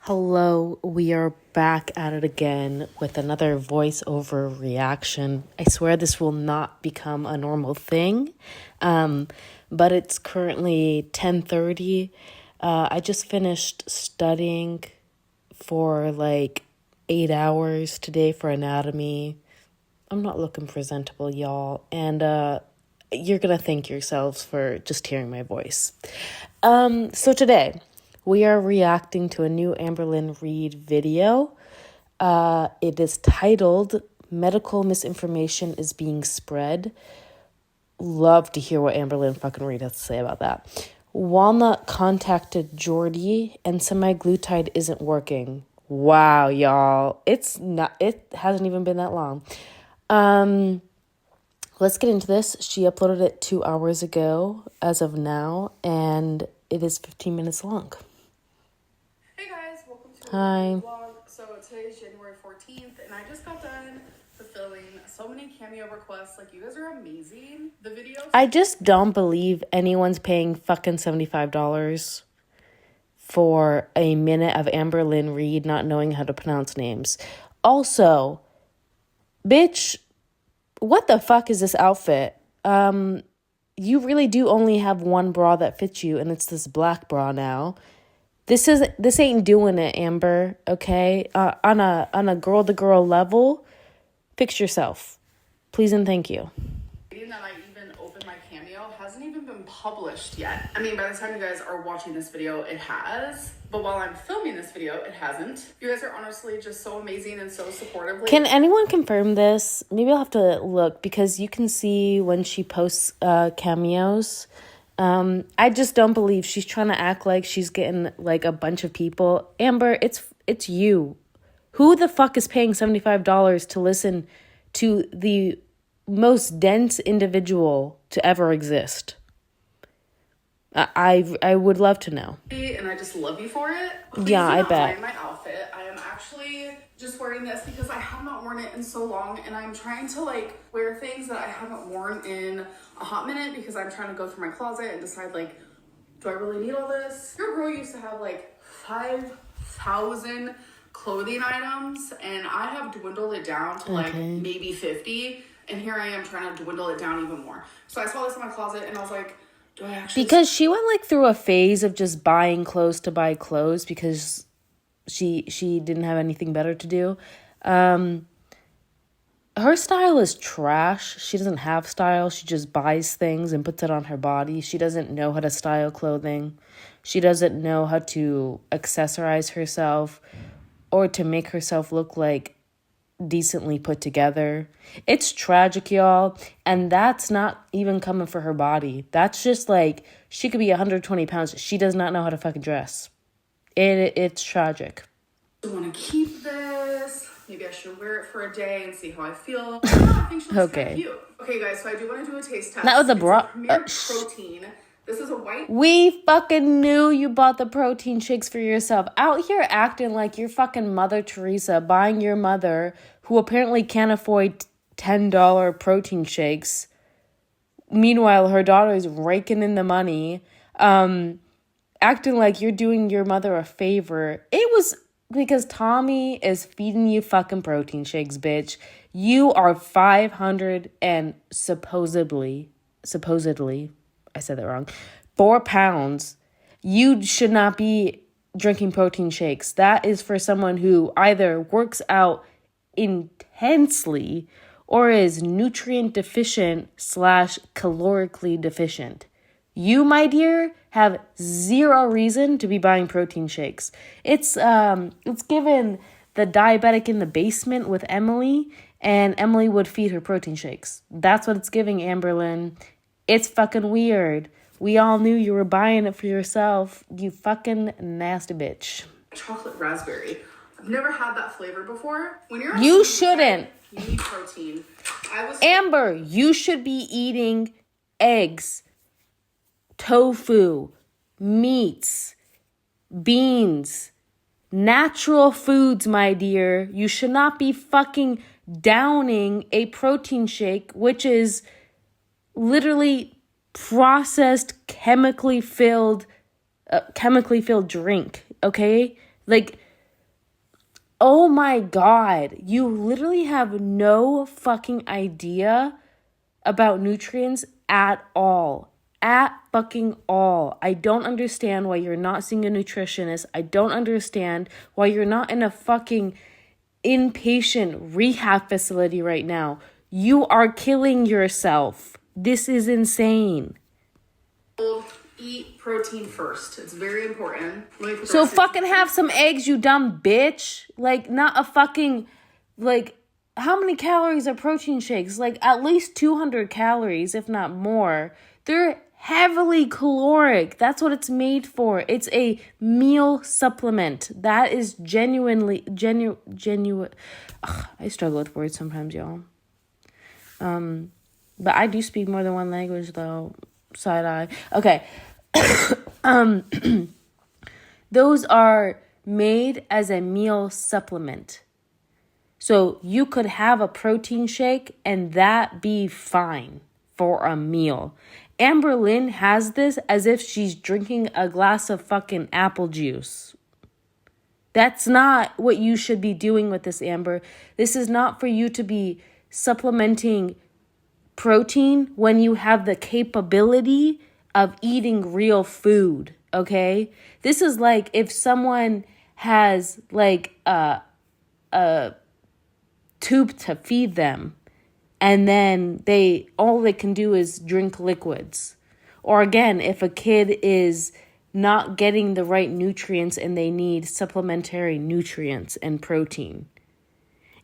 Hello, we are back at it again with another voiceover reaction. I swear this will not become a normal thing, but it's currently 10:30. I just finished studying for like 8 hours today for anatomy. I'm not looking presentable, y'all, and you're gonna thank yourselves for just hearing my voice. So today we are reacting to a new Amberlynn Reid video. It is titled "Medical Misinformation is Being Spread." Love to hear what Amberlynn fucking Reid has to say about that. Walnut contacted Jordy and semaglutide isn't working. Wow, y'all. It hasn't even been that long. Let's get into this. She uploaded it 2 hours ago as of now, and it is 15 minutes long. Hey guys, welcome to Hi. vlog. So today is January 14th, and I just got done fulfilling so many Cameo requests. Like, you guys are amazing. The videos. I just don't believe anyone's paying fucking $75 for a minute of Amberlynn Reid not knowing how to pronounce names. Also, bitch, what the fuck is this outfit? You really do only have one bra that fits you, and it's this black bra now. This ain't doing it, Amber, okay? On a girl-to-girl level, fix yourself. Please and thank you. That I even opened my Cameo hasn't even been published yet. I mean, by the time you guys are watching this video, it has. But while I'm filming this video, it hasn't. You guys are honestly just so amazing and so supportive. Can anyone confirm this? Maybe I'll have to look, because you can see when she posts cameos. I just don't believe she's trying to act like she's getting like a bunch of people. Amber, it's you. Who the fuck is paying $75 to listen to the most dense individual to ever exist? I would love to know. And I just love you for it. Please yeah, do I not bet. mind my outfit. I am actually just wearing this because I have not worn it in so long, and I'm trying to like wear things that I haven't worn in a hot minute because I'm trying to go through my closet and decide, like, do I really need all this? Your girl used to have like 5,000 clothing items, and I have dwindled it down to like maybe 50, and here I am trying to dwindle it down even more. So I saw this in my closet and I was like, do I actually? Because she went like through a phase of just buying clothes to buy clothes because she didn't have anything better to do. Her style is trash. She doesn't have style. She just buys things and puts it on her body. She doesn't know how to style clothing. She doesn't know how to accessorize herself or to make herself look like decently put together. It's tragic, y'all. And that's not even coming for her body. That's just like, she could be 120 pounds. She does not know how to fucking dress. It's tragic. I want to keep this. Maybe I should wear it for a day and see how I feel. I think she looks kind of cute. Okay, guys, so I do want to do a taste test. That was a bra. Protein. This is a white. We fucking knew you bought the protein shakes for yourself. Out here acting like you're fucking Mother Teresa, buying your mother, who apparently can't afford $10 protein shakes. Meanwhile, her daughter is raking in the money, acting like you're doing your mother a favor. It was because Tommy is feeding you fucking protein shakes, bitch. You are 500 and supposedly, I said that wrong, 4 pounds. You should not be drinking protein shakes. That is for someone who either works out intensely or is nutrient deficient / calorically deficient. You, my dear, have zero reason to be buying protein shakes. It's given the diabetic in the basement with Emily, and Emily would feed her protein shakes. That's what it's giving, Amberlynn. It's fucking weird. We all knew you were buying it for yourself. You fucking nasty bitch. Chocolate raspberry. I've never had that flavor before. When you're You shouldn't. You need protein. Amber, you should be eating eggs, tofu, meats, beans, natural foods, my dear. You should not be fucking downing a protein shake, which is literally processed, chemically filled drink, okay? Like, Oh my God. You literally have no fucking idea about nutrients at all. At fucking all. I don't understand why you're not seeing a nutritionist. I don't understand why you're not in a fucking inpatient rehab facility right now. You are killing yourself. This is insane. Eat protein first. It's very important. So fucking have some eggs, you dumb bitch. Like, not a fucking, like, how many calories are protein shakes? Like, at least 200 calories, if not more. They're heavily caloric. That's what it's made for. It's a meal supplement. That is genuine. I struggle with words sometimes, y'all. But I do speak more than one language, though. Side eye. Okay. Those are made as a meal supplement. So you could have a protein shake and that be fine for a meal. Amberlynn has this as if she's drinking a glass of fucking apple juice. That's not what you should be doing with this, Amber. This is not for you to be supplementing protein when you have the capability of eating real food, okay? This is like if someone has like a tube to feed them and then all they can do is drink liquids. Or again, if a kid is not getting the right nutrients and they need supplementary nutrients and protein.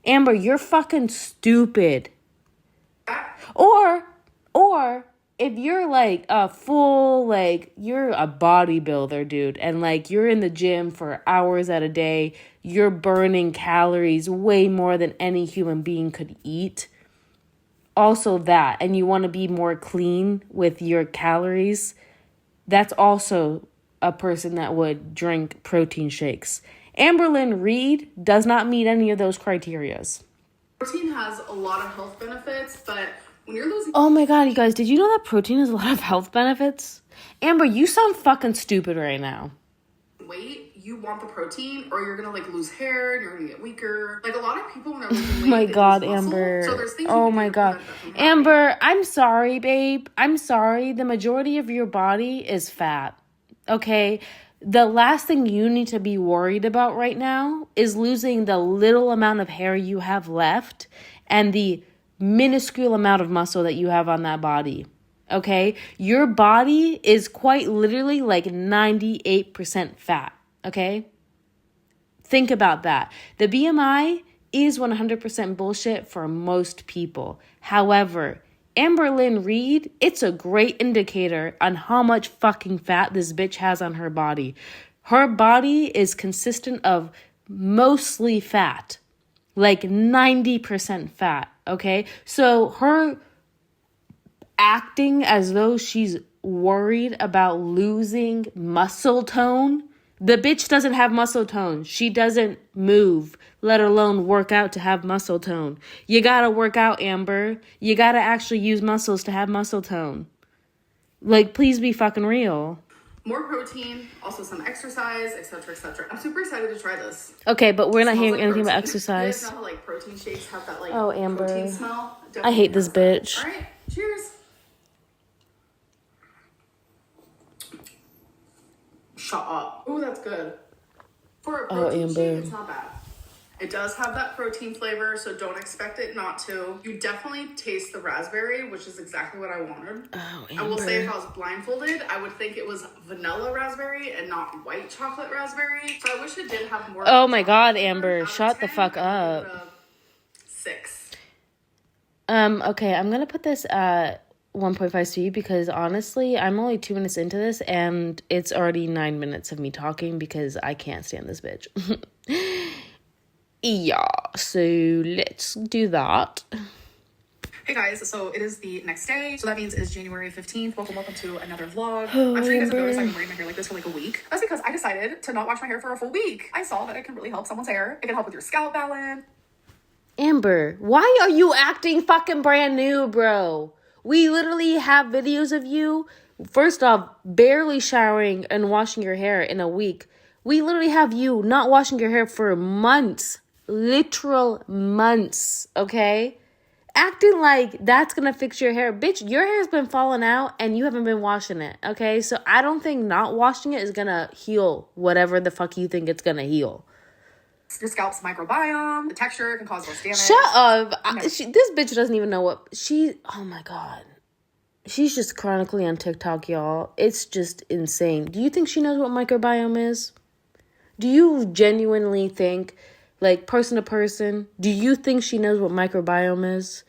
Amber, you're fucking stupid. Or if you're like a full, like, you're a bodybuilder, dude, and like you're in the gym for hours at a day, you're burning calories way more than any human being could eat. Also that, and you want to be more clean with your calories, that's also a person that would drink protein shakes. Amberlynn Reid does not meet any of those criterias. Protein has a lot of health benefits, but when you're losing... Oh my God, you guys, did you know that protein has a lot of health benefits? Amber, you sound fucking stupid right now. Weight, you want the protein, or you're gonna like lose hair and you're gonna get weaker. Like a lot of people when they're losing weight, Oh my God, lose muscle. Amber. So there's things Oh my God. Amber, I'm sorry, babe. I'm sorry. The majority of your body is fat. Okay? The last thing you need to be worried about right now is losing the little amount of hair you have left and the minuscule amount of muscle that you have on that body. Okay? Your body is quite literally like 98% fat. Okay? Think about that. The BMI is 100% bullshit for most people. However, Amberlynn Reid, it's a great indicator on how much fucking fat this bitch has on her body. Her body is consistent of mostly fat, like 90% fat, okay? So her acting as though she's worried about losing muscle tone, the bitch doesn't have muscle tone. She doesn't move, let alone work out to have muscle tone. You gotta work out, Amber. You gotta actually use muscles to have muscle tone. Like, please be fucking real. More protein, also some exercise, etc., etc. I'm super excited to try this. Okay, but we're not hearing anything about protein. exercise. You guys know how like protein shakes have that like Oh, Amber. protein smell? I hate this bitch. All right, cheers. Shut up. Ooh, that's good. For a protein shake, it's not bad. It does have that protein flavor, so don't expect it not to. You definitely taste the raspberry, which is exactly what I wanted. Oh, Amber. I will say if I was blindfolded, I would think it was vanilla raspberry and not white chocolate raspberry. So I wish it did have more. Oh my God, Amber, shut the fuck up. 6. Okay, I'm gonna put this at 1.5 speed because honestly, I'm only 2 minutes into this and it's already 9 minutes of me talking because I can't stand this bitch. Yeah, so let's do that. Hey guys, so it is the next day, so that means it is January 15th. Welcome to another vlog. Oh, I'm sure you guys have Amber. noticed I've been wearing my hair like this for like a week. That's because I decided to not wash my hair for a full week. I saw that it can really help someone's hair. It can help with your scalp balance. Amber, why are you acting fucking brand new, bro? We literally have videos of you, first off, barely showering and washing your hair in a week. We literally have you not washing your hair for months literal months, okay? Acting like that's gonna fix your hair. Bitch, your hair's been falling out and you haven't been washing it, okay? So I don't think not washing it is gonna heal whatever the fuck you think it's gonna heal. Your scalp's microbiome, the texture can cause less damage. Shut up. This bitch doesn't even know what oh my God. She's just chronically on TikTok, y'all. It's just insane. Do you think she knows what microbiome is? Do you genuinely think, like, person to person, do you think she knows what microbiome is?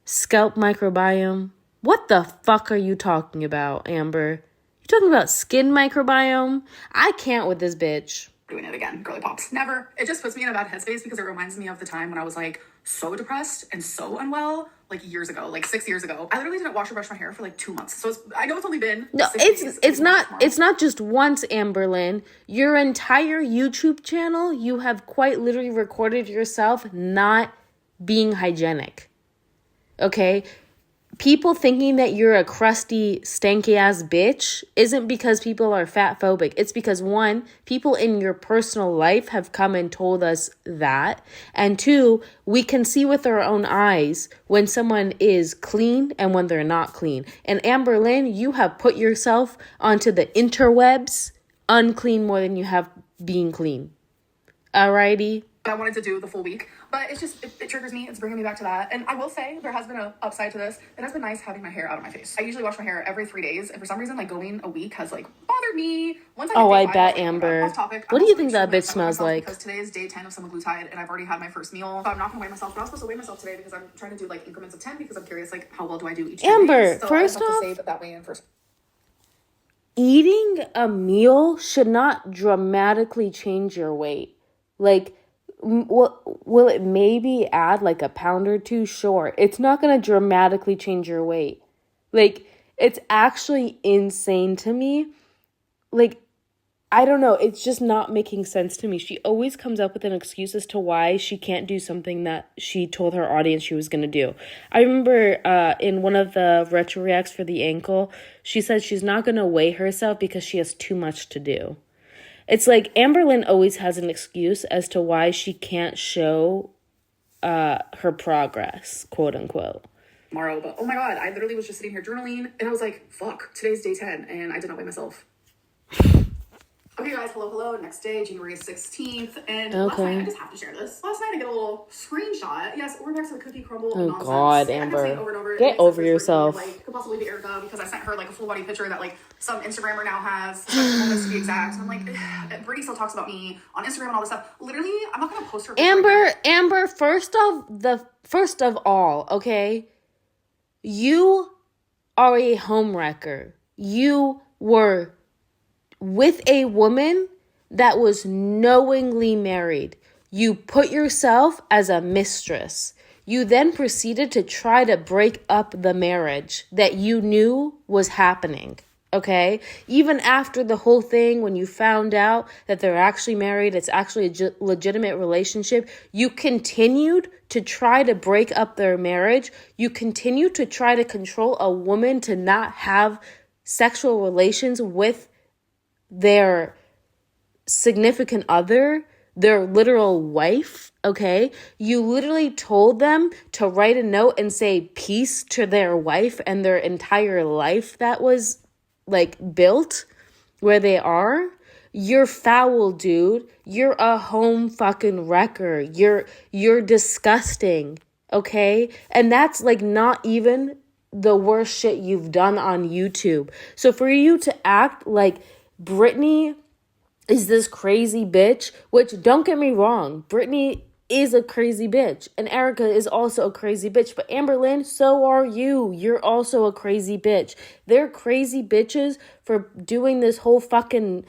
Scalp microbiome? What the fuck are you talking about, Amber? You talking about skin microbiome? I can't with this bitch. Doing it again, girly pops. Never. It just puts me in a bad headspace because it reminds me of the time when I was like so depressed and so unwell, like years ago, like 6 years ago. I literally didn't wash or brush my hair for like 2 months. So I know it's only been it's not just once, Amberlynn. Your entire YouTube channel, you have quite literally recorded yourself not being hygienic. Okay? People thinking that you're a crusty, stanky-ass bitch isn't because people are fat phobic. It's because, one, people in your personal life have come and told us that. And two, we can see with our own eyes when someone is clean and when they're not clean. And Amberlynn, you have put yourself onto the interwebs unclean more than you have being clean. Alrighty? I wanted to do the full week, but it's just, it triggers me. It's bringing me back to that. And I will say there has been an upside to this. It has been nice having my hair out of my face. I usually wash my hair every 3 days. And for some reason, like going a week has like bothered me. Once I bet, Amber. Off topic, what do you think that bitch smells like? Because today is day 10 of semaglutide and I've already had my first meal. So I'm not going to weigh myself, but I was supposed to weigh myself today because I'm trying to do like increments of 10 because I'm curious like how well do I do each day. Amber, so first I have off, to save that weigh in first. Eating a meal should not dramatically change your weight. Like, will it maybe add like a pound or two? Sure. It's not going to dramatically change your weight. Like, it's actually insane to me. Like, I don't know. It's just not making sense to me. She always comes up with an excuse as to why she can't do something that she told her audience she was going to do. I remember in one of the retro reacts for the ankle, she said she's not going to weigh herself because she has too much to do. It's like Amberlynn always has an excuse as to why she can't show her progress, quote unquote. Tomorrow, but oh my God, I literally was just sitting here journaling and I was like, fuck, today's day 10 and I did not weigh myself. Okay, guys, hello. Next day, January 16th. And last night, I just have to share this. Last night, I get a little screenshot. Yes, we're back to the cookie crumble nonsense. God, Amber. Over and over. Get over yourself. Like, could possibly be Erica because I sent her, like, a full body picture that, like, some Instagrammer now has. To be exact. And I'm like, Brittany still talks about me on Instagram and all this stuff. Literally, I'm not going to post her picture. Amber, first of all, okay? You are a homewrecker. You were with a woman that was knowingly married. You put yourself as a mistress. You then proceeded to try to break up the marriage that you knew was happening, okay? Even after the whole thing, when you found out that they're actually married, it's actually a legitimate relationship, you continued to try to break up their marriage. You continued to try to control a woman to not have sexual relations with their significant other, their literal wife, okay? You literally told them to write a note and say peace to their wife and their entire life that was, like, built where they are. You're foul, dude. You're a home fucking wrecker. You're disgusting, okay? And that's, like, not even the worst shit you've done on YouTube. So for you to act like Brittany is this crazy bitch, which, don't get me wrong, Brittany is a crazy bitch, and Erica is also a crazy bitch, but Amberlynn, so are you. You're also a crazy bitch. They're crazy bitches for doing this whole fucking,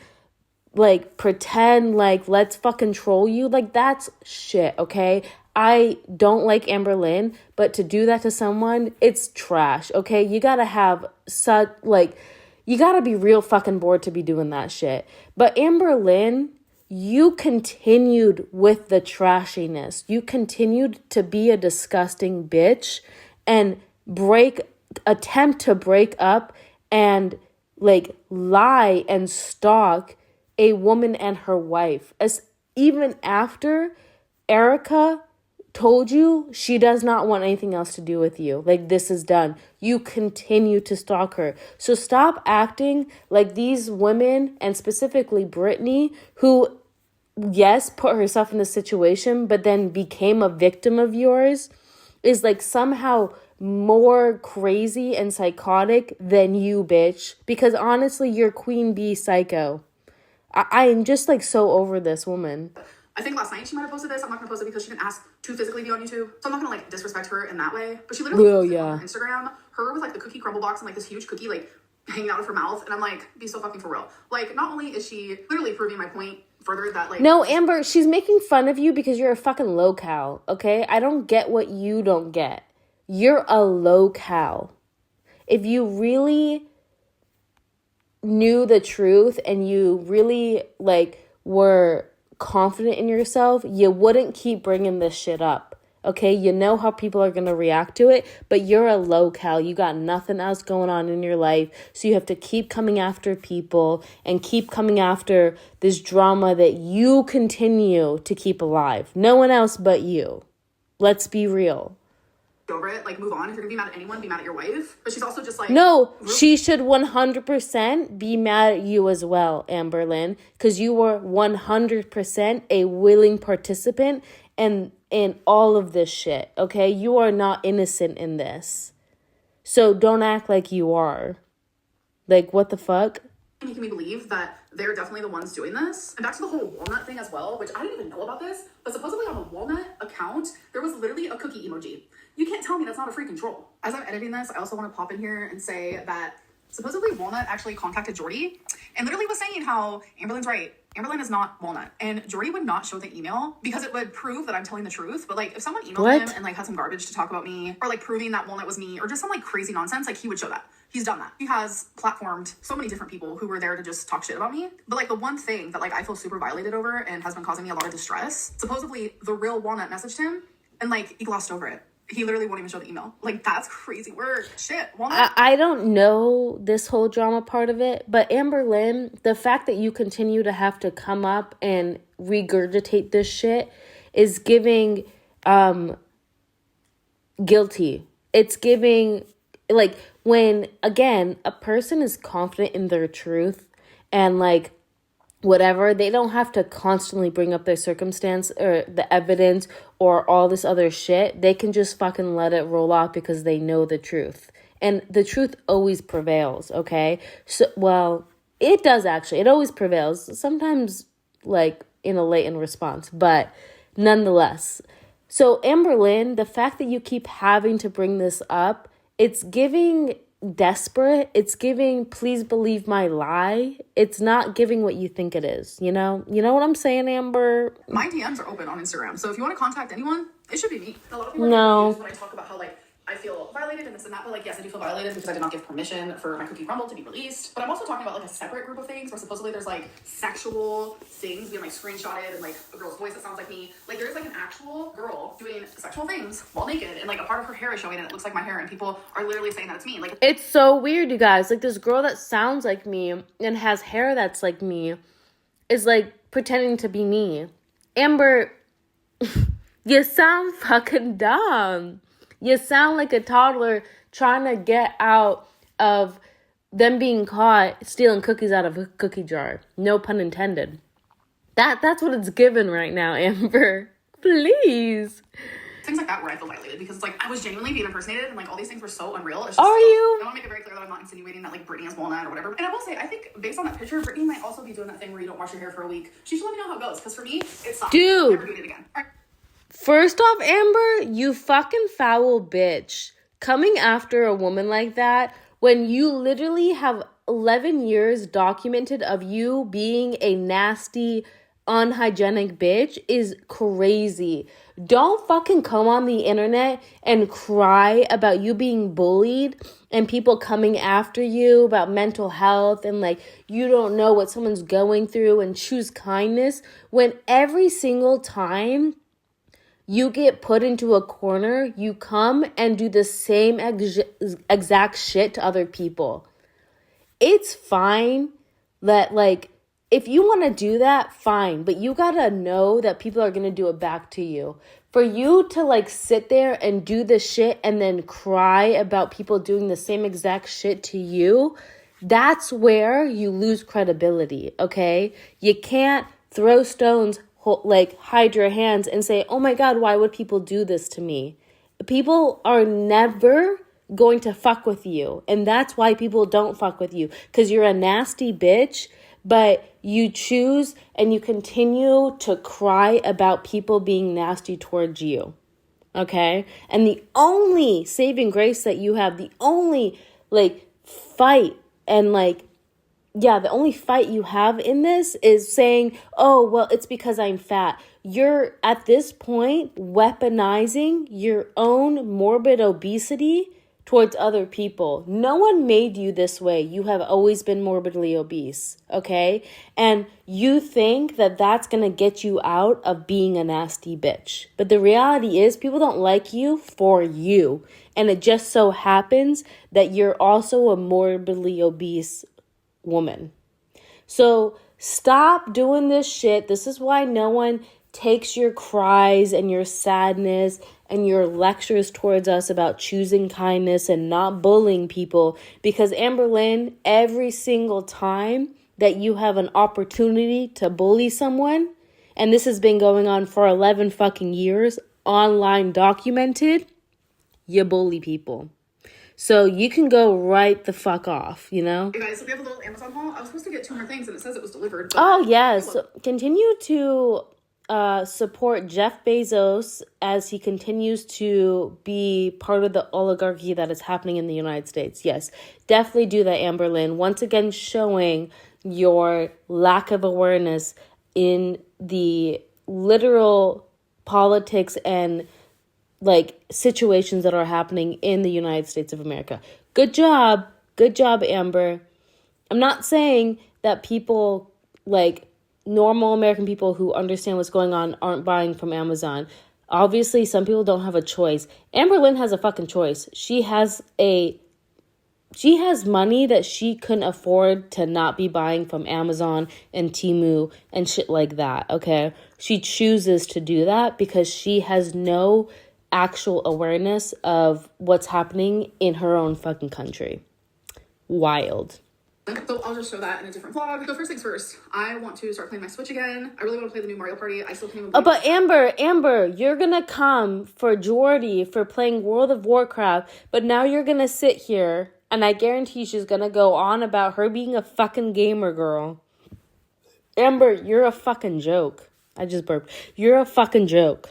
like, pretend, like, let's fucking troll you. Like, that's shit, okay? I don't like Amberlynn, but to do that to someone, it's trash, okay? You gotta have such, like, you gotta be real fucking bored to be doing that shit. But Amberlynn, you continued with the trashiness. You continued to be a disgusting bitch and attempt to break up and, like, lie and stalk a woman and her wife. As even after Erica told you she does not want anything else to do with you. Like, this is done. You continue to stalk her. So stop acting like these women, and specifically Brittany, who, yes, put herself in this situation, but then became a victim of yours, is like somehow more crazy and psychotic than you, bitch. Because honestly, you're queen bee psycho. I'm just like so over this woman. I think last night she might have posted this. I'm not gonna post it because she didn't ask to physically be on YouTube. So I'm not gonna like disrespect her in that way. But she literally posted on her Instagram, her with like the cookie crumble box and like this huge cookie like hanging out of her mouth. And I'm like, be so fucking for real. Like, not only is she literally proving my point further that like... No, Amber, she's making fun of you because you're a fucking low-cal, okay? I don't get what you don't get. You're a low-cal. If you really knew the truth and you really like were confident in yourself, you wouldn't keep bringing this shit up. Okay, you know how people are going to react to it, but you're a low-cal. You got nothing else going on in your life, so you have to keep coming after people and keep coming after this drama that you continue to keep alive. No one else but you. Let's be real. Over it, like, move on. If you're gonna be mad at anyone, be mad at your wife. But she's also just like... No, she should 100% be mad at you as well, Amberlynn, because you were 100% a willing participant in all of this shit, okay? You are not innocent in this. So don't act like you are. Like, what the fuck? Making me believe that they're definitely the ones doing this. And back to the whole walnut thing as well, which I didn't even know about this, but supposedly on the walnut account, there was literally a cookie emoji. You can't tell me that's not a freaking troll. As I'm editing this, I also want to pop in here and say that supposedly Walnut actually contacted Jordy and literally was saying how Amberlynn's right. Amberlynn is not Walnut. And Jordy would not show the email because it would prove that I'm telling the truth. But like if someone emailed him and like had some garbage to talk about me or like proving that Walnut was me or just some like crazy nonsense, like he would show that. He's done that. He has platformed so many different people who were there to just talk shit about me. But like the one thing that like I feel super violated over and has been causing me a lot of distress, supposedly the real Walnut messaged him and like he glossed over it. He literally won't even show the email. Like, that's crazy work. Shit. Walnut. I don't know this whole drama part of it, but Amberlynn, the fact that you continue to have to come up and regurgitate this shit is giving guilty. It's giving, like, when, again, a person is confident in their truth and, like, whatever, they don't have to constantly bring up their circumstance or the evidence or all this other shit. They can just fucking let it roll off because they know the truth. And the truth always prevails, okay? So, well, it does actually. It always prevails. Sometimes, like, in a latent response. But nonetheless. So, Amberlynn, the fact that you keep having to bring this up, it's giving desperate. It's giving please believe my lie. It's not giving what you think it is. You know what I'm saying, Amber? My DMs are open on Instagram, so if you want to contact anyone, it should be me. A lot of people are confused when I talk about how like I feel violated and this and that, but like yes, I do feel violated because I did not give permission for my cookie crumble to be released. But I'm also talking about like a separate group of things where supposedly there's like sexual things being like screenshotted and like a girl's voice that sounds like me. Like there's like an actual girl doing sexual things while naked and like a part of her hair is showing and it looks like my hair and people are literally saying that it's me. Like it's so weird, you guys. Like this girl that sounds like me and has hair that's like me is like pretending to be me. Amber, you sound fucking dumb. You sound like a toddler trying to get out of them being caught stealing cookies out of a cookie jar. No pun intended. That's what it's given right now, Amber. Please. Things like that where I feel violated because it's like I was genuinely being impersonated and like all these things were so unreal. It's just Are you? I want to make it very clear that I'm not insinuating that like Brittany is walnut or whatever. And I will say, I think based on that picture, Brittany might also be doing that thing where you don't wash your hair for a week. She should let me know how it goes because for me, it sucks. Dude. Never doing it again. All right. First off, Amber, you fucking foul bitch. Coming after a woman like that when you literally have 11 years documented of you being a nasty, unhygienic bitch is crazy. Don't fucking come on the internet and cry about you being bullied and people coming after you about mental health and like you don't know what someone's going through and choose kindness when every single time you get put into a corner, you come and do the same exact shit to other people. It's fine that, like, if you want to do that, fine. But you got to know that people are going to do it back to you. For you to like sit there and do the shit and then cry about people doing the same exact shit to you, that's where you lose credibility, okay? You can't throw stones, like hide your hands and say, oh my God, why would people do this to me? People are never going to fuck with you. And that's why people don't fuck with you. Because you're a nasty bitch, but you choose and you continue to cry about people being nasty towards you. Okay? And the only saving grace that you have, the only like fight and like, yeah, the only fight you have in this is saying, oh, well, it's because I'm fat. You're at this point weaponizing your own morbid obesity towards other people. No one made you this way. You have always been morbidly obese, okay? And you think that that's going to get you out of being a nasty bitch. But the reality is people don't like you for you. And it just so happens that you're also a morbidly obese woman. So stop doing this shit. This is why no one takes your cries and your sadness and your lectures towards us about choosing kindness and not bullying people. Because Amberlynn, every single time that you have an opportunity to bully someone, and this has been going on for 11 fucking years, online documented, you bully people. So you can go right the fuck off, you know? Hey guys, so we have a little Amazon haul. I was supposed to get 2 more things and it says it was delivered. Oh, yes. So continue to support Jeff Bezos as he continues to be part of the oligarchy that is happening in the United States. Yes, definitely do that, Amberlynn. Once again, showing your lack of awareness in the literal politics and like situations that are happening in the United States of America. Good job, Amber. I'm not saying that people like normal American people who understand what's going on aren't buying from Amazon. Obviously, some people don't have a choice. Amberlynn has a fucking choice. She has money that she couldn't afford to not be buying from Amazon and Temu and shit like that, okay? She chooses to do that because she has no actual awareness of what's happening in her own fucking country. Wild. So I'll just show that in a different vlog. So first things first, I want to start playing my Switch again. I really want to play the new Mario Party. I still can't even but Amber, you're gonna come for Jordy for playing World of Warcraft, but now you're gonna sit here and I guarantee she's gonna go on about her being a fucking gamer girl. Amber, you're a fucking joke. I just burped. You're a fucking joke.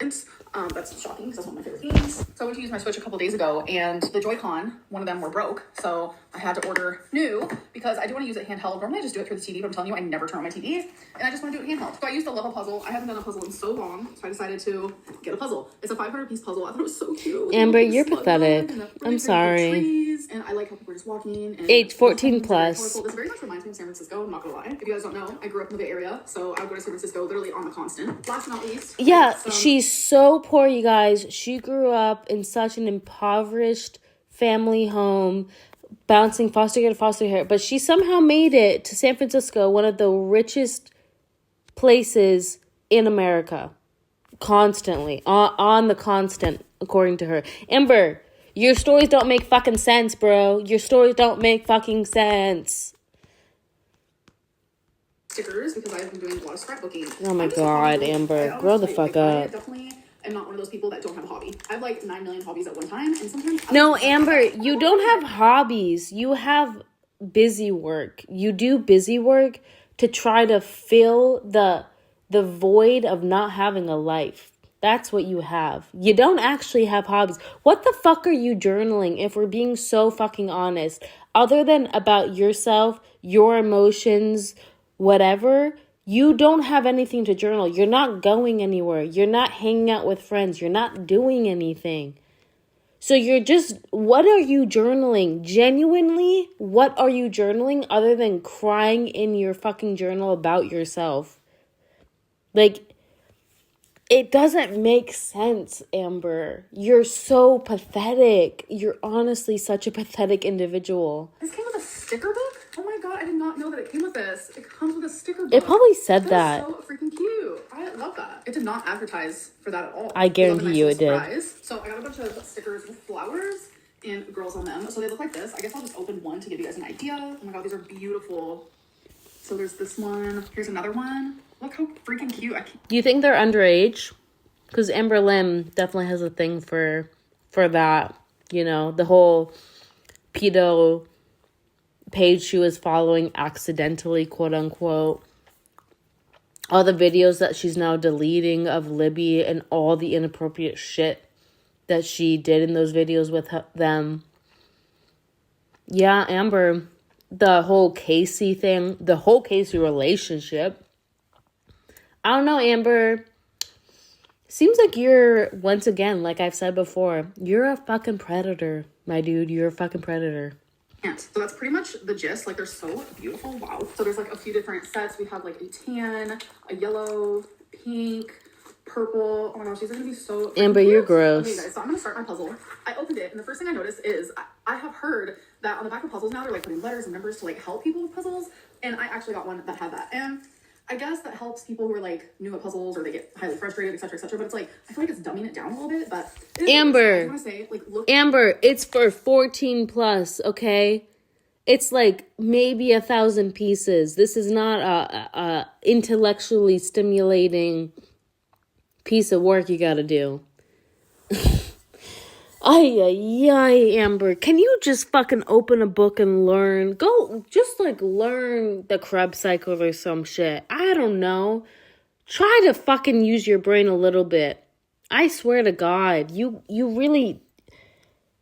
That's shocking because that's one of my favorite games. So I went to use my Switch a couple days ago and the Joy-Con, one of them were broke. So I had to order new because I do want to use it handheld. Normally I just do it through the TV, but I'm telling you, I never turn on my TV. And I just want to do it handheld. So I used a level puzzle. I haven't done a puzzle in so long. So I decided to get a puzzle. It's a 500-piece puzzle. I thought it was so cute. Amber, you're pathetic. I'm sorry. Trees, and I like how people are just walking. And Age 14 plus. This very much reminds me of San Francisco. I'm not going to lie. If you guys don't know, I grew up in the Bay Area. So I would go to San Francisco literally on the constant. Last but not least. Yeah, she's so poor, you guys. She grew up in such an impoverished family home, bouncing foster care to foster care, but she somehow made it to San Francisco, one of the richest places in America, constantly, on the constant, according to her. Amber, your stories don't make fucking sense, bro. Your stories don't make fucking sense. Stickers, because I've been doing a lot of scrapbooking. Oh my God, Amber, grow the fuck up. I'm not one of those people that don't have a hobby. I have like 9 million hobbies at one time, and sometimes no, Amber, you don't have hobbies. You have busy work. You do busy work to try to fill the void of not having a life. That's what you have. You don't actually have hobbies. What the fuck are you journaling, if we're being so fucking honest? Other than about yourself, your emotions, whatever, you don't have anything to journal. You're not going anywhere. You're not hanging out with friends. You're not doing anything. So you're just, what are you journaling? Genuinely, what are you journaling other than crying in your fucking journal about yourself? Like, it doesn't make sense, Amber. You're so pathetic. You're honestly such a pathetic individual. This came with a sticker book? Oh my God. god, I did not know that it came with this. It comes with a sticker book. It probably said that. That's so freaking cute. I love that. It did not advertise for that at all. I guarantee you it did. So I got a bunch of stickers with flowers and girls on them. So they look like this. I guess I'll just open one to give you guys an idea. Oh my god, these are beautiful. So there's this one. Here's another one. Look how freaking cute. Do you think they're underage? Because Amberlynn definitely has a thing for that. You know, the whole pedo page she was following accidentally, quote unquote. All the videos that she's now deleting of Libby and all the inappropriate shit that she did in those videos with them. Yeah, Amber, the whole Casey thing, the whole Casey relationship. I don't know, Amber. Seems like you're, once again, like I've said before, you're a fucking predator, my dude. You're a fucking predator. So that's pretty much the gist. Like, they're so beautiful. Wow. So there's like a few different sets. We have like a tan, a yellow, pink, purple. Oh my gosh, these are gonna be so Amber, you're gross. Okay, guys, so I'm gonna start my puzzle. I opened it, and the first thing I noticed is I have heard that on the back of puzzles now they're like putting letters and numbers to like help people with puzzles, and I actually got one that had that. And I guess that helps people who are like new at puzzles or they get highly frustrated, etc., etc. But it's like I feel like it's dumbing it down a little bit. But Amber, I want to say, like, look. Amber, it's for 14 plus. Okay, it's like maybe 1,000 pieces. This is not a intellectually stimulating piece of work you got to do. Ay, Amber, can you just fucking open a book and learn? Go, just like learn the Krebs cycle or some shit. I don't know. Try to fucking use your brain a little bit. I swear to God, you really,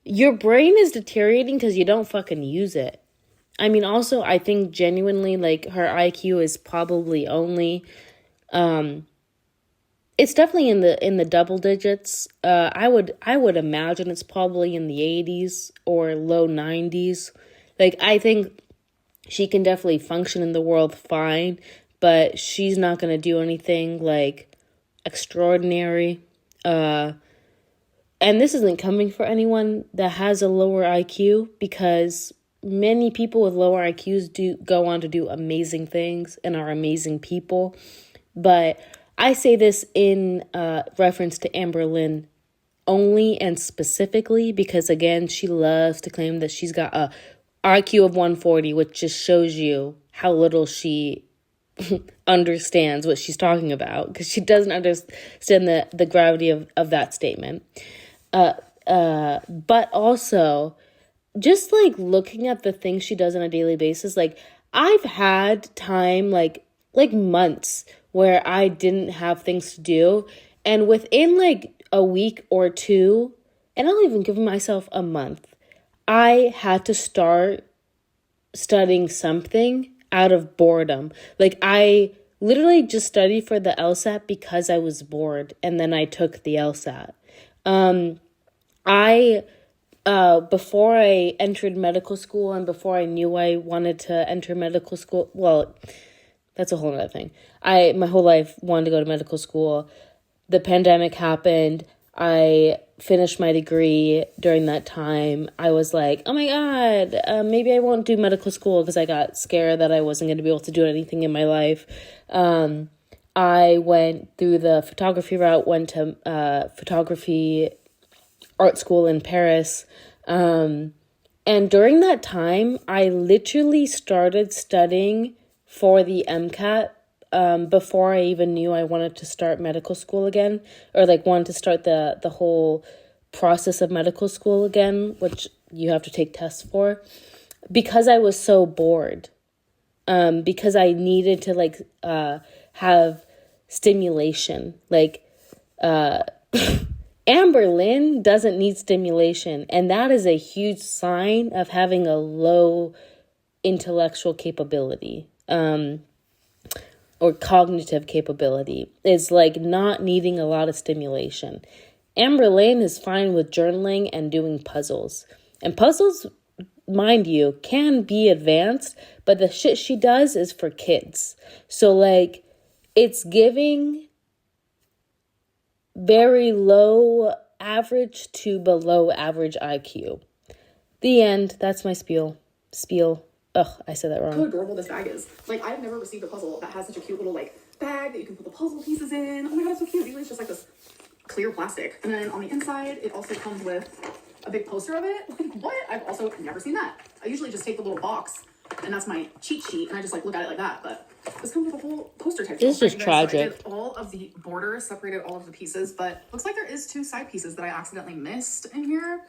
your brain is deteriorating because you don't fucking use it. I mean, also, I think genuinely, like, her IQ is probably only, it's definitely in the double digits. I would imagine it's probably in the 80s or low 90s. Like, I think she can definitely function in the world fine, but she's not going to do anything like extraordinary. And this isn't coming for anyone that has a lower IQ, because many people with lower IQs do go on to do amazing things and are amazing people. But I say this in reference to Amberlynn only and specifically because, again, she loves to claim that she's got a IQ of 140, which just shows you how little she understands what she's talking about, because she doesn't understand the gravity of that statement. But also, just like looking at the things she does on a daily basis, like I've had time, like months where I didn't have things to do. And within like a week or two, and I'll even give myself a month, I had to start studying something out of boredom. Like, I literally just studied for the LSAT because I was bored, and then I took the LSAT. Before I entered medical school and before I knew I wanted to enter medical school, well, that's a whole other thing. My whole life wanted to go to medical school. The pandemic happened. I finished my degree during that time. I was like, oh my God, maybe I won't do medical school, because I got scared that I wasn't going to be able to do anything in my life. I went through the photography route, went to photography art school in Paris. And during that time, I literally started studying for the MCAT before I even knew I wanted to start medical school again, or like wanted to start the whole process of medical school again, which you have to take tests for, because I was so bored, because I needed to like have stimulation. Like Amberlynn doesn't need stimulation, and that is a huge sign of having a low intellectual capability. Or cognitive capability, is like not needing a lot of stimulation. Amberlynn is fine with journaling and doing puzzles. And puzzles, mind you, can be advanced, but the shit she does is for kids. So like, it's giving very low average to below average IQ. The end. That's my spiel. Ugh, I said that wrong. How adorable this bag is. Like, I've never received a puzzle that has such a cute little, like, bag that you can put the puzzle pieces in. Oh my god, it's so cute. Usually it's just like this clear plastic. And then on the inside, it also comes with a big poster of it. Like, what? I've also never seen that. I usually just take the little box, and that's my cheat sheet, and I just, like, look at it like that. But this comes with a whole poster type. This is tragic. So I did all of the borders, separated all of the pieces, but looks like there is 2 side pieces that I accidentally missed in here.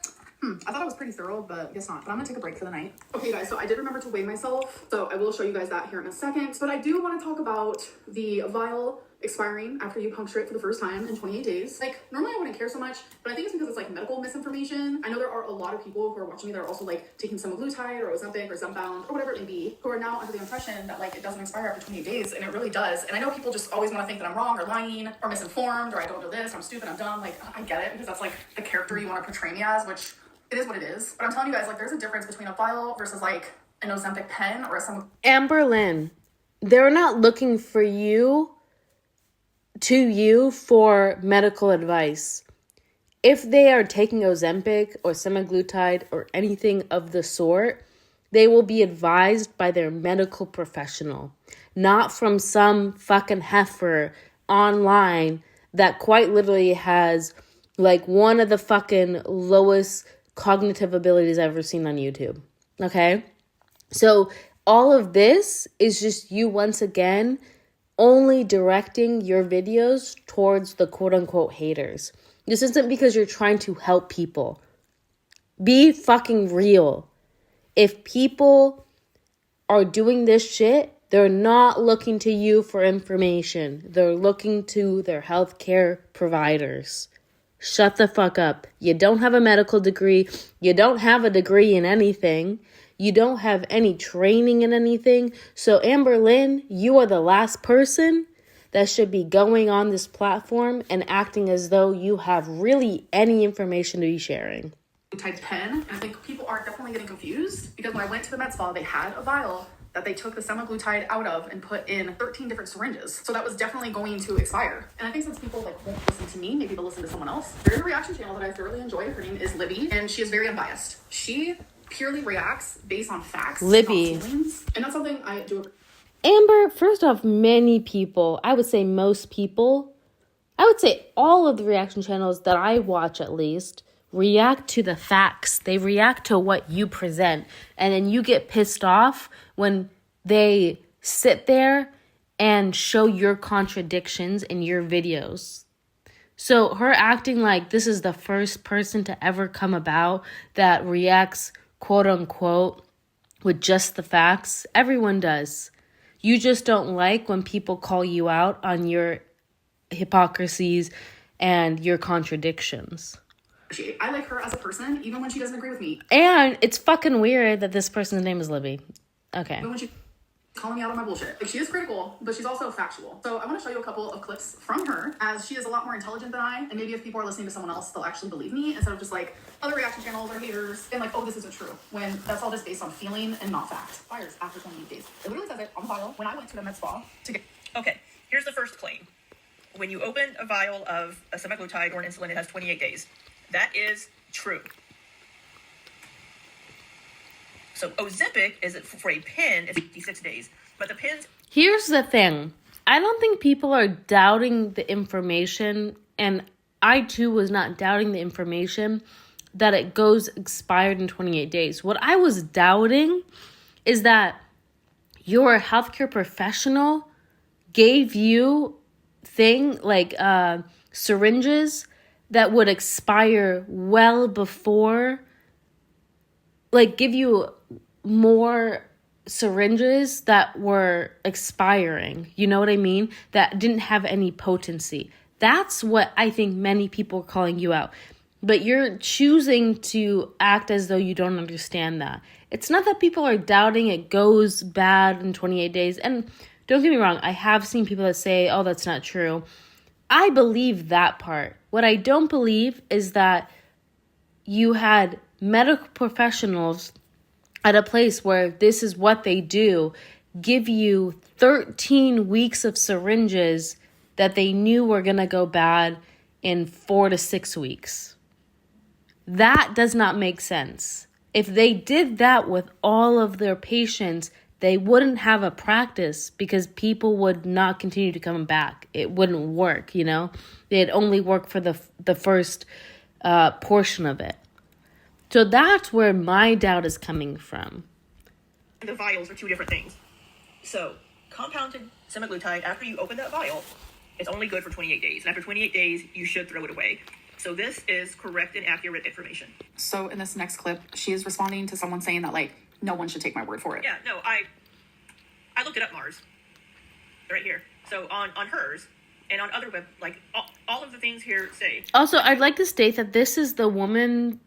I thought it was pretty thorough, but I guess not. But I'm gonna take a break for the night. Okay, guys, so I did remember to weigh myself, so I will show you guys that here in a second. But I do want to talk about the vial expiring after you puncture it for the first time in 28 days. Like, normally I wouldn't care so much, but I think it's because it's like medical misinformation. I know there are a lot of people who are watching me that are also like taking semaglutide or Ozempic or Zepbound or whatever it may be, who are now under the impression that like it doesn't expire after 28 days, and it really does. And I know people just always want to think that I'm wrong or lying or misinformed or I don't know this, I'm stupid, I'm dumb. Like, I get it because that's like the character you want to portray me as, which it is what it is. But I'm telling you guys, like, there's a difference between a vial versus like an Ozempic pen or a Amberlynn, they're not looking for you for medical advice. If they are taking Ozempic or semaglutide or anything of the sort, they will be advised by their medical professional, not from some fucking heifer online that quite literally has like one of the fucking lowest cognitive abilities I've ever seen on YouTube. Okay? So all of this is just you once again only directing your videos towards the quote unquote haters. This isn't because you're trying to help people. Be fucking real. If people are doing this shit, they're not looking to you for information. They're looking to their healthcare providers. Shut the fuck up. You don't have a medical degree. You don't have a degree in anything. You don't have any training in anything. So Amberlynn, you are the last person that should be going on this platform and acting as though you have really any information to be sharing. Type pen, and I think people are definitely getting confused because when I went to the med spa, they had a vial that they took the semaglutide out of and put in 13 different syringes. So that was definitely going to expire. And I think since people like won't listen to me, maybe they'll listen to someone else. There's a reaction channel that I thoroughly enjoy. Her name is Libby, and she is very unbiased. She purely reacts based on facts, Libby, not feelings, and that's something I do. Amber, first off, many people, I would say most people, I would say all of the reaction channels that I watch at least, react to the facts. They react to what you present. And then you get pissed off when they sit there and show your contradictions in your videos. So her acting like this is the first person to ever come about that reacts, quote unquote, with just the facts. Everyone does. You just don't like when people call you out on your hypocrisies and your contradictions. I like her as a person, even when she doesn't agree with me. And it's fucking weird that this person's name is Libby. Okay. Even when she's calling me out on my bullshit. Like, she is critical, but she's also factual. So I want to show you a couple of clips from her, as she is a lot more intelligent than I, and maybe if people are listening to someone else, they'll actually believe me, instead of just like other reaction channels or haters, and like, oh, this isn't true, when that's all just based on feeling and not fact. Fires after 28 days. It literally says it on the vial when I went to the med spa to get... Okay, here's the first claim. When you open a vial of a semaglutide or an insulin, it has 28 days. That is true. So Ozempic is for a pen is 56 days, but the pens. Here's the thing. I don't think people are doubting the information, and I too was not doubting the information that it goes expired in 28 days. What I was doubting is that your healthcare professional gave you syringes that would expire well before, like give you more syringes that were expiring. You know what I mean? That didn't have any potency. That's what I think many people are calling you out. But you're choosing to act as though you don't understand that. It's not that people are doubting it goes bad in 28 days. And don't get me wrong, I have seen people that say, oh, that's not true. I believe that part. What I don't believe is that you had medical professionals at a place where this is what they do, give you 13 weeks of syringes that they knew were going to go bad in 4 to 6 weeks. That does not make sense. If they did that with all of their patients, they wouldn't have a practice because people would not continue to come back. It wouldn't work, you know? It'd only work for the first portion of it. So that's where my doubt is coming from. The vials are two different things. So, compounded semaglutide, after you open that vial, it's only good for 28 days. And after 28 days, you should throw it away. So this is correct and accurate information. So in this next clip, she is responding to someone saying that, like, no one should take my word for it. Yeah, no, I looked it up, Mars. Right here. So on hers and on other web, like, all of the things here say. Also, I'd like to state that this is the woman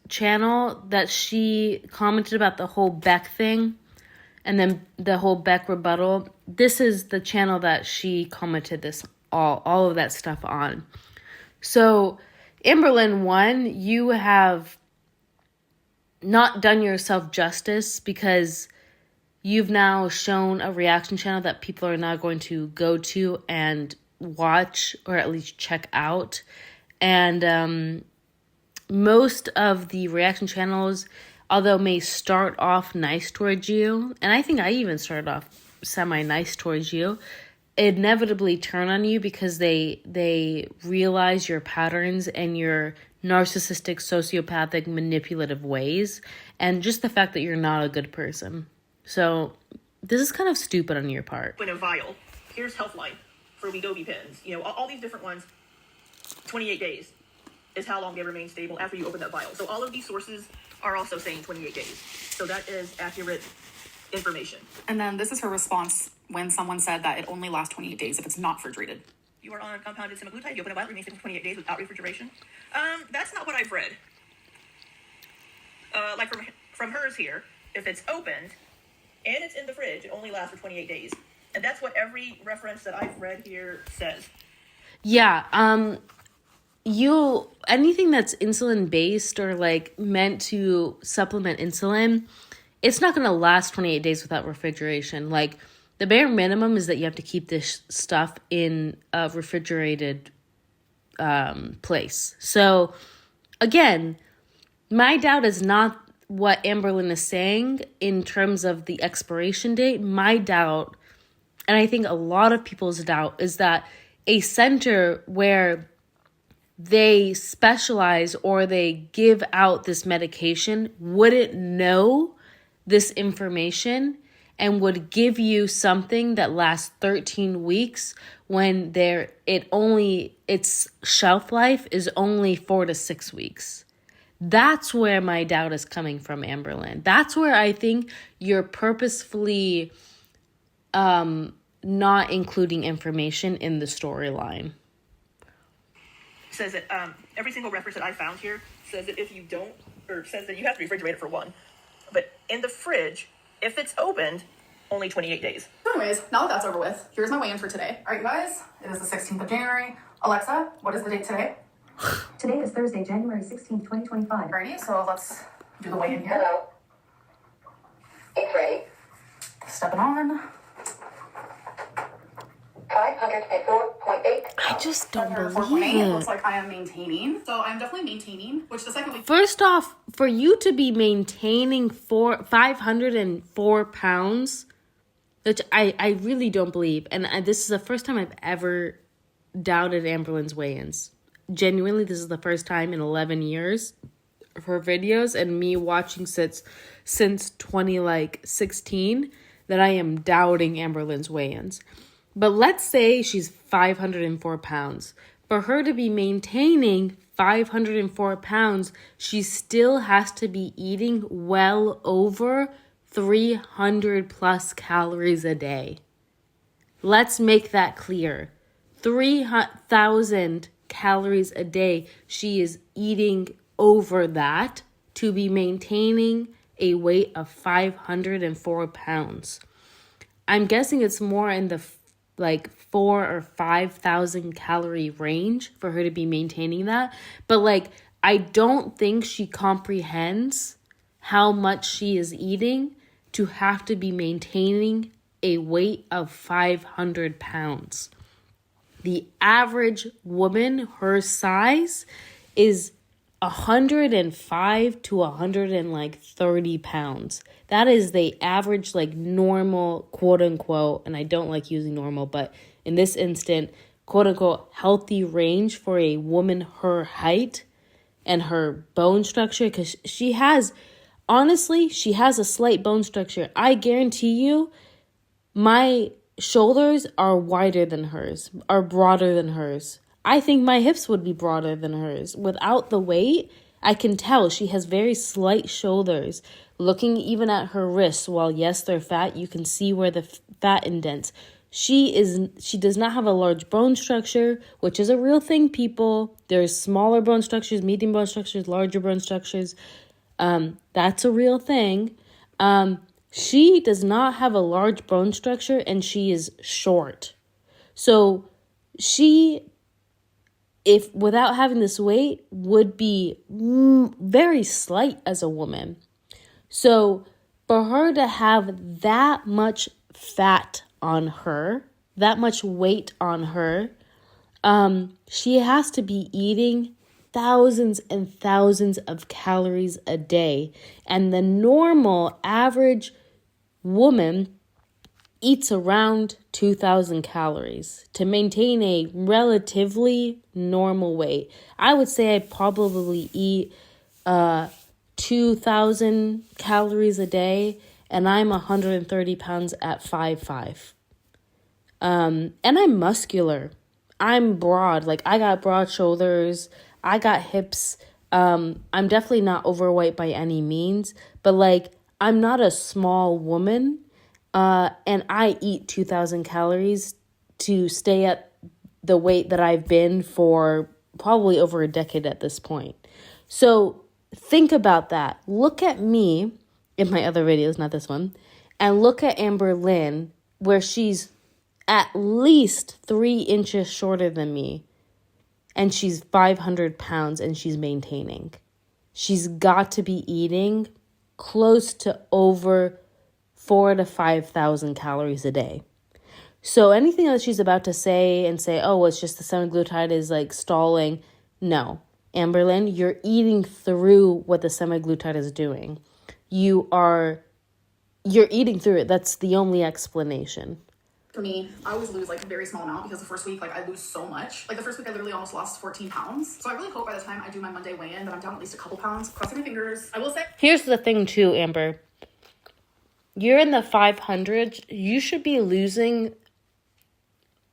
channel that she commented about the whole Beck thing and then the whole Beck rebuttal. This is the channel that she commented this all of that stuff on. So Amberlynn, one, you have not done yourself justice because you've now shown a reaction channel that people are now going to go to and watch or at least check out. And most of the reaction channels, although may start off nice towards you, and I think I even started off semi-nice towards you, inevitably turn on you because they realize your patterns and your narcissistic, sociopathic, manipulative ways, and just the fact that you're not a good person. So this is kind of stupid on your part. In a vial, here's Healthline for Wegovy pens. You know, all these different ones. 28 days is how long they remain stable after you open that vial. So all of these sources are also saying 28 days. So that is accurate information. And then this is her response when someone said that it only lasts 28 days if it's not refrigerated. You are on compounded semaglutide. You open a vial, it remains stable for 28 days without refrigeration. That's not what I've read. Like from hers here, if it's opened and it's in the fridge, it only lasts for 28 days. And that's what every reference that I've read here says. Yeah, anything that's insulin based or like meant to supplement insulin, it's not going to last 28 days without refrigeration. Like the bare minimum is that you have to keep this stuff in a refrigerated place. So again, my doubt is not what Amberlynn is saying in terms of the expiration date. My doubt, and I think a lot of people's doubt, is that a center where they specialize or they give out this medication wouldn't know this information and would give you something that lasts 13 weeks when its shelf life is only 4 to 6 weeks. That's where my doubt is coming from, Amberlynn. That's where I think you're purposefully not including information in the storyline. Says that every single reference that I found here says that if you don't, or says that you have to refrigerate it for one. But in the fridge, if it's opened, only 28 days. So anyways, now that that's over with, here's my weigh-in for today. All right, guys, it is the 16th of January. Alexa, what is the date today? Today is Thursday, January 16th, 2025. Alrighty, so let's do the weigh-in here. Hello. It's Reid. Stepping on. 504.8. I just don't believe 4.8. it. It looks like I am maintaining. So I'm definitely maintaining, which the second week. First off, for you to be maintaining 504 pounds, which I really don't believe, and this is the first time I've ever doubted Amberlynn's weigh-ins. Genuinely, this is the first time in 11 years of her videos and me watching since 2016 that I am doubting Amberlynn's weigh-ins. But let's say she's 504 pounds. For her to be maintaining 504 pounds, she still has to be eating well over 300 plus calories a day. Let's make that clear. 3,000 calories a day. She is eating over that to be maintaining a weight of 504 pounds. I'm guessing it's more in the 4,000 or 5,000 calorie range for her to be maintaining that. But I don't think she comprehends how much she is eating to have to be maintaining a weight of 500 pounds. The average woman her size is 105 to 130 pounds. That is the average, like, normal, quote unquote, and I don't like using normal, but in this instant, quote unquote, healthy range for a woman her height and her bone structure, because she has a slight bone structure. I guarantee you, my shoulders are wider than hers, are broader than hers. I think my hips would be broader than hers. Without the weight, I can tell she has very slight shoulders. Looking even at her wrists, while yes, they're fat, you can see where the fat indents. She does not have a large bone structure, which is a real thing, people. There's smaller bone structures, medium bone structures, larger bone structures. That's a real thing. She does not have a large bone structure, and she is short. So she, if without having this weight, would be very slight as a woman. So for her to have that much fat on her, that much weight on her, she has to be eating thousands and thousands of calories a day. And the normal average woman eats around 2,000 calories to maintain a relatively normal weight. I would say I probably eat 2,000 calories a day, and I'm 130 pounds at 5'5". And I'm muscular. I'm broad. Like, I got broad shoulders. I got hips. I'm definitely not overweight by any means, but like, I'm not a small woman. And I eat 2,000 calories to stay at the weight that I've been for probably over a decade at this point. So think about that. Look at me in my other videos, not this one, and look at Amberlynn, where she's at least 3 inches shorter than me, and she's 500 pounds and she's maintaining. She's got to be eating close to over 4,000 to 5,000 calories a day. So anything that she's about to say, oh, it's just the semaglutide is like stalling. No, Amberlynn, you're eating through what the semaglutide is doing. You're eating through it. That's the only explanation. For me, I always lose like a very small amount because the first week, like I lose so much. Like the first week I literally almost lost 14 pounds. So I really hope by the time I do my Monday weigh-in that I'm down at least a couple pounds. Crossing my fingers. I will say. Here's the thing too, Amber. You're in the 500s. You should be losing.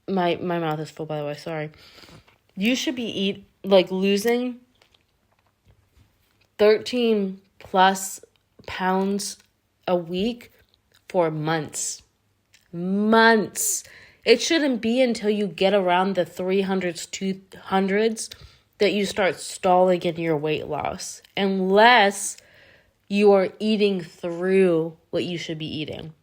My mouth is full, by the way. Sorry. You should be losing 13 plus pounds a week for months. It shouldn't be until you get around the 300s, 200s that you start stalling in your weight loss, unless you are eating through what you should be eating.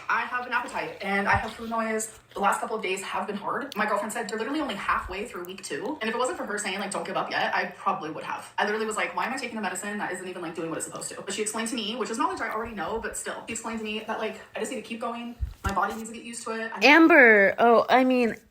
I have an appetite and I have food noise. The last couple of days have been hard. My girlfriend said they're literally only halfway through week 2. And if it wasn't for her saying like, don't give up yet, I probably would have. I literally was like, why am I taking a medicine that isn't even like doing what it's supposed to? But she explained to me, which is knowledge I already know, but still, she explained to me that like, I just need to keep going. My body needs to get used to it. Amber,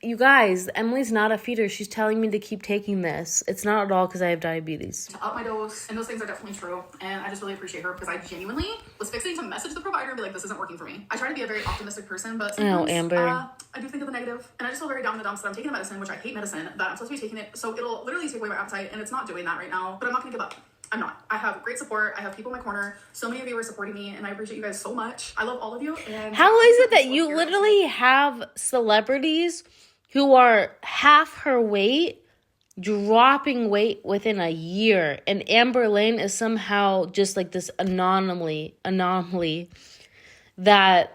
you guys, Emily's not a feeder. She's telling me to keep taking this. It's not at all because I have diabetes. To up my dose, and those things are definitely true. And I just really appreciate her because I genuinely was fixing to message the provider and be like, this isn't working for me. I try to be a very optimistic person, but sometimes Amber. I do think of the negative. And I just feel very down in the dumps that I'm taking a medicine, which I hate medicine, that I'm supposed to be taking it. So it'll literally take away my appetite, and it's not doing that right now. But I'm not going to give up. I'm not. I have great support. I have people in my corner. So many of you are supporting me, and I appreciate you guys so much. I love all of you. And how is it that you literally have celebrities who are half her weight dropping weight within a year, and Amberlynn is somehow just like this anomaly that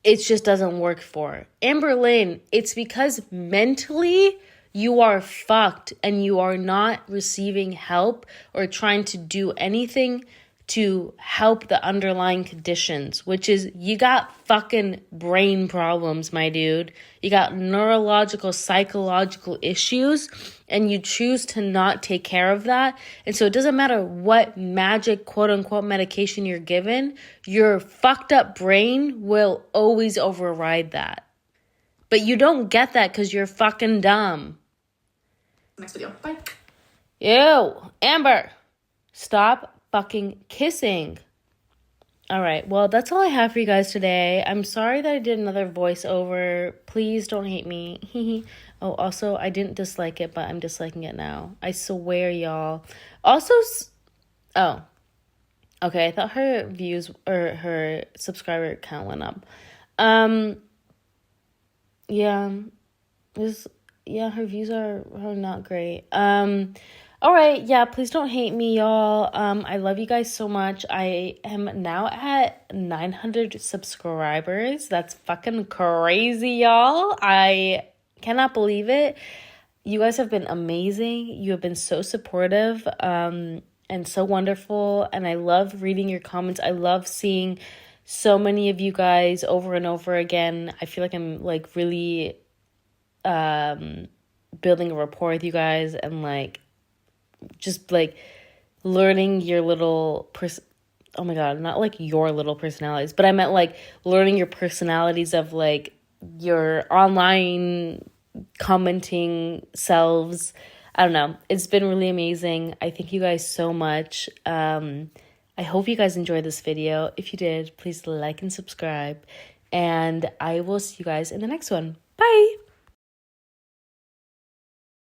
it just doesn't work for? Amberlynn, it's because mentally you are fucked and you are not receiving help or trying to do anything to help the underlying conditions, which is you got fucking brain problems, my dude. You got neurological, psychological issues, and you choose to not take care of that. And so it doesn't matter what magic, quote unquote, medication you're given, your fucked up brain will always override that. But you don't get that because you're fucking dumb. Next video. Bye. Ew, Amber, stop fucking kissing. All right, well, that's all I have for you guys today. I'm sorry that I did another voiceover. Please don't hate me. Oh, also, I didn't dislike it, but I'm disliking it now. I swear, y'all. Also, oh, okay, I thought her views or her subscriber count went up. Yeah, her views are not great. All right, yeah, please don't hate me, y'all. I love you guys so much. I am now at 900 subscribers. That's fucking crazy, y'all. I cannot believe it. You guys have been amazing. You have been so supportive, and so wonderful. And I love reading your comments. I love seeing so many of you guys over and over again. I feel like I'm like really building a rapport with you guys, and like just like learning your little oh my god, not like your little personalities, but I meant like learning your personalities of like your online commenting selves. I don't know, it's been really amazing. I thank you guys so much. I hope you guys enjoyed this video. If you did, please like and subscribe, and I will see you guys in the next one.